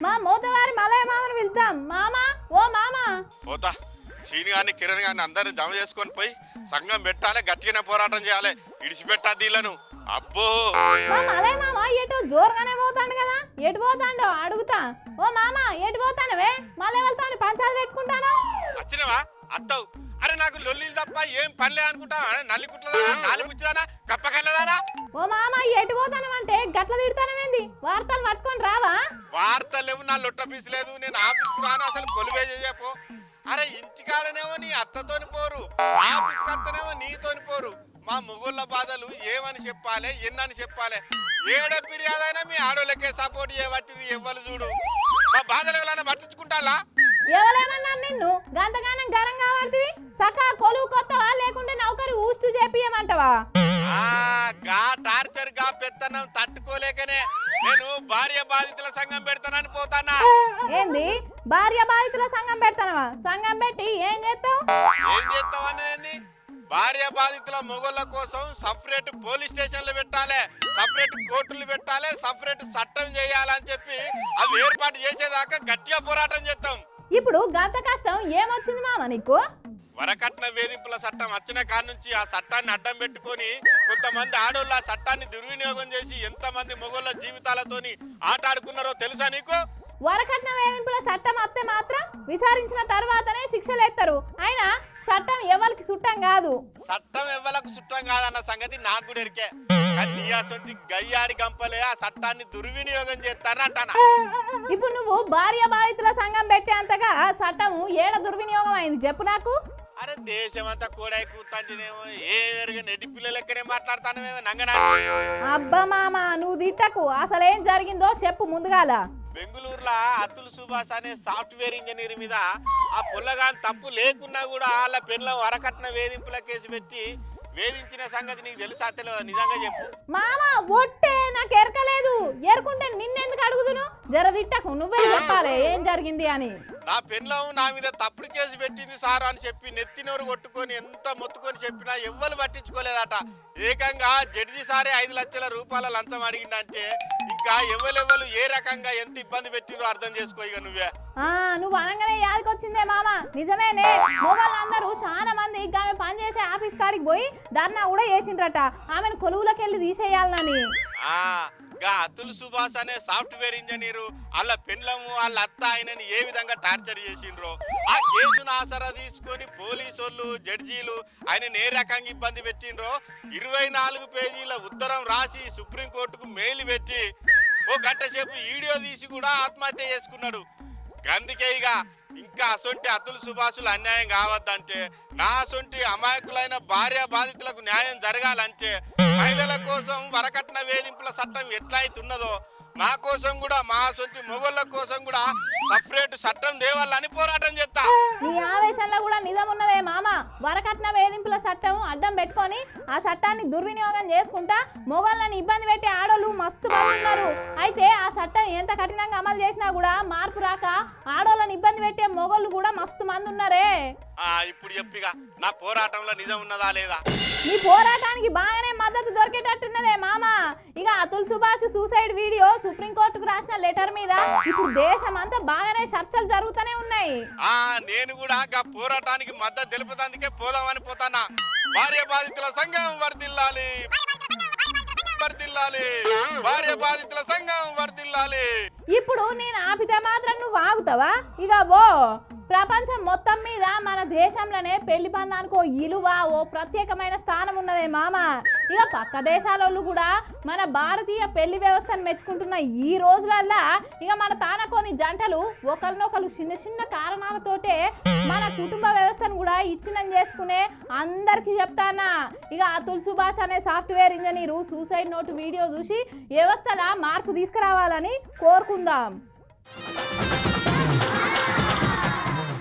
మా మూతవారి మలయ మామని పిలుద్దాం. మామా ఓ మామా పోతా సీని గాని కిరణ్ గాని అందరిని జమ చేసుకొని పోయి సంఘం పెట్టాలి, గట్టిగానే పోరాటం చేయాలి, ఇడిచిపెట్టద్దు వీళ్ళను. అబ్బో మా మలయ మామ ఎటు జోరుగానే పోతాడు కదా, ఎటు పోతాడో అడుగుతా. ఓ మామా ఎటు పోతానవే? మళ్ళీ వెళ్తాను పంచాయతీ పెట్టుకుంటాను. వచ్చినవా అత్తవు? అరే నాకు లొల్లి తప్ప ఏం పనిలే అనుకుంటా. నల్లి కుట్లదానా, నాలుగు ముచ్చదానా, కప్పకల్లదానా? ఓ మామా ఎటు పోతానవంటే గట్ల తిడతానమేంది? వార్తలు పట్టుకొని రావా? వార్తలు లేవు, నా లొట్ట ఫీజు లేదు, నేను ఆఫీస్కి రాను, అసలు కొలువే చేయపో. అరే ఇంటికాడనేమో నీ అత్తతోని పోరు, ఆఫీస్కి అత్తనేమో నీతోని పోరు. మా మొగుళ్ళ బాధలు ఏమని చెప్పాలి, ఎన్నని చెప్పాలి? ఏడ ఫిర్యాదైనా మీ ఆడోళ్ళకే సపోర్ట్ చేయబట్టి ఎవ్వరు చూడు. మా బాధలు ఎవరైనా పట్టించుకుంటాలా? ఎవలేమన్నా నిన్ను గంతగానం గరంగా పడుతుంది? సకా కొలువు కొత్తవా లేకుంటే నౌకరి ఊస్తూ చేపియమంటవా? గా టార్చర్ గా పెత్తనం తట్టుకోలేకనే నేను భార్య బాధితుల సంఘం పెడతానని పోతానా. ఏంది భార్య బాధితుల సంఘం పెడతానవా? సంఘం పెట్టి ఏం చేస్తావు? ఏం చేస్తావు అనేది? భార్య బాధితుల మొగోళ్ళ కోసం సపరేట్ పోలీస్ స్టేషన్లు పెట్టాలి, సపరేట్ కోర్టులు పెట్టాలి, సపరేట్ చట్టం చేయాలని చెప్పి అవి ఏర్పాటు చేసేదాకా గట్టిగా పోరాటం చేస్తాం. ఇప్పుడు గంత కష్టం ఏమొచ్చింది మామ నీకు? వరకట్న వేధింపుల చట్టం వచ్చిన కాడ నుంచి ఆ చట్టాన్ని అడ్డం పెట్టుకొని కొంతమంది ఆడోళ్ళు ఆ చట్టాన్ని దుర్వినియోగం చేసి ఎంతమంది మొగోళ్ళ జీవితాలతోని ఆట ఆడుకున్నారో తెలుసా నీకు? వరకట్న వేధింపుల చట్టం అత్తే మాత్రం విచారించిన తర్వాతనే శిక్షలు ఎత్తారు. అయినా చట్టం ఎవరికి చుట్టం కాదు. చట్టం ఎవరికి చుట్టం కాదన్న సంగతి నాకు కూడా ఎరికే. నీ అసొంటి గయ్యాడి గంపలే ఆ చట్టాన్ని దుర్వినియోగం చేస్తారంటానా. ఇప్పుడు నువ్వు భార్య బాధితుల సంఘం పెట్టే అంతగా చట్టము ఏడ దుర్వినియోగం అయింది చెప్పు నాకు. అరే దేశం అంతా కూడా కూతంటేనేమో ఏ నెటి పిల్లల లెక్కనే మాట్లాడతానేమో నంగనా. అబ్బా మామ నువ్వు తిట్టకు, అసలేం జరిగిందో చెప్పు ముందుగాల. బెంగళూరులో అతుల్ సుభాష్ అనే సాఫ్ట్వేర్ ఇంజనీర్ మీద ఆ పుల్లగాని తప్పు లేకున్నా కూడా వాళ్ళ పెళ్ళ వరకట్న వేధింపుల కేసు పెట్టి వేధించిన సంగతి నీకు తెలుసా? తెలియదు? నిజంగా చెప్పు మామ. ఒట్టే నాకు ఎరకలేదు. ఎరుకుంటే నిన్నెందుకు అడుగుదును? జర తిట్టకు, నువ్వే చెప్పాలి ఏం జరిగింది అని. నా పెళ్ళం నా మీద తప్పుడు కేసు పెట్టింది సార్ అని చెప్పి నెత్తినోరు కొట్టుకొని ఎంత మొత్తుకొని చెప్పినా ఎవ్వరు పట్టించుకోలేదట. ఏకంగా జడ్జి సారే 5 లక్షల రూపాయల లంచం అడిగిందంటే ఇంకా ఎవరెవరు ఏ రకంగా ఎంత ఇబ్బంది పెట్టిరో అర్థం చేసుకో. ఇక నువ్వే నువ్వు అనగానే యాదకొచ్చిందే మామ. నిజమేనే, మొగళ్ళందరూ చాలా మంది ఆమె పనిచేసే ఆఫీస్ కాడికి పోయి ధర్నా కూడా చేసిండ్రట ఆమెను కొలువులోకి వెళ్ళి తీసేయాలని. అతుల్ సుభాష్ అనే సాఫ్ట్వేర్ ఇంజనీరు వాళ్ళ పెండ్లము వాళ్ళ అత్త ఆయనని ఏ విధంగా టార్చర్ చేసిండ్రో ఆ కేసును ఆసరా తీసుకొని పోలీసోళ్ళు జడ్జీలు ఆయన ఏ రకంగా ఇబ్బంది పెట్టిండ్రో 24 పేజీల ఉత్తరం రాసి సుప్రీంకోర్టుకు మెయిల్ పెట్టి ఓ గంట సేపు వీడియో తీసి కూడా ఆత్మహత్య చేసుకున్నాడు. అందుకే ఇక ఇంకా అసొంటి అతుల్ సుభాషులు అన్యాయం కావద్దంటే, నా అసొంటి అమాయకులైన భార్య బాధితులకు న్యాయం జరగాలంటే మహిళల కోసం వరకట్న వేధింపుల చట్టం ఎట్లా అవుతున్నదో నా కోసం కూడా మా సొంటి మొగోళ్ళ కోసం కూడా సపరేట్ చట్టం దేవాలని పోరాటం చేస్తా. నీ ఆవేశంలో కూడా నిజం ఉన్నదే మామ. వరకట్న వేధింపుల చట్టం అడ్డం పెట్టుకొని ఆ చట్టాన్ని దుర్వినియోగం చేసుకుంటా మొగోళ్ళని ఇబ్బంది పెట్టే ఆడోళ్ళు మస్తు మంది ఉన్నారు. అయితే ఆ చట్టం ఎంత కఠినంగా అమలు చేసినా కూడా మార్పు రాక ఆడోళ్ళని ఇబ్బంది పెట్టే మొగోళ్ళు కూడా మస్తు మంది ఉన్నారే. ఇప్పుడు చెప్పిగా నా పోరాటంలో నిజం ఉన్నదా లేదా? నీ పోరాటానికి బాగానే మద్దతు దొరికేటట్టున్నదే మామ. ఇక అతుల్ సుభాష్ సూసైడ్ వీడియో సుప్రీంకోర్టుకు రాసిన లెటర్ మీద ఇప్పుడు దేశం అంతా బాగానే చర్చలు జరుగుతూనే ఉన్నాయి. నేను కూడా పోరాటానికి మద్దతు తెలుపుతందుకే పోదామని పోతానా. భార్య బాధితుల సంఘం వర్ధిల్లాలి, వర్ధిల్లాలి, భార్య బాధితుల సంఘం వర్ధిల్లాలి. ఇప్పుడు నేను ఆపితే మాత్రం నువ్వు ఆగుతావా? ఇక ఓ ప్రపంచం మొత్తం మీద మన దేశంలోనే పెళ్లి బంధానికి ఓ ఇలువ, ఓ ప్రత్యేకమైన స్థానం ఉన్నదే మామ. ఇక పక్క దేశాల కూడా మన భారతీయ పెళ్లి వ్యవస్థను మెచ్చుకుంటున్న ఈ రోజులల్లా ఇక మన తానకోని జంటలు ఒకరినొకరు చిన్న చిన్న కారణాలతోటే మన కుటుంబ వ్యవస్థను కూడా ఇచ్చినం చేసుకునే అందరికి చెప్తానా. ఇక అతుల్ సుభాష్ అనే software engineer suicide note video చూసి వ్యవస్థల మార్పు తీసుకురావాలని కోరుకుందాం.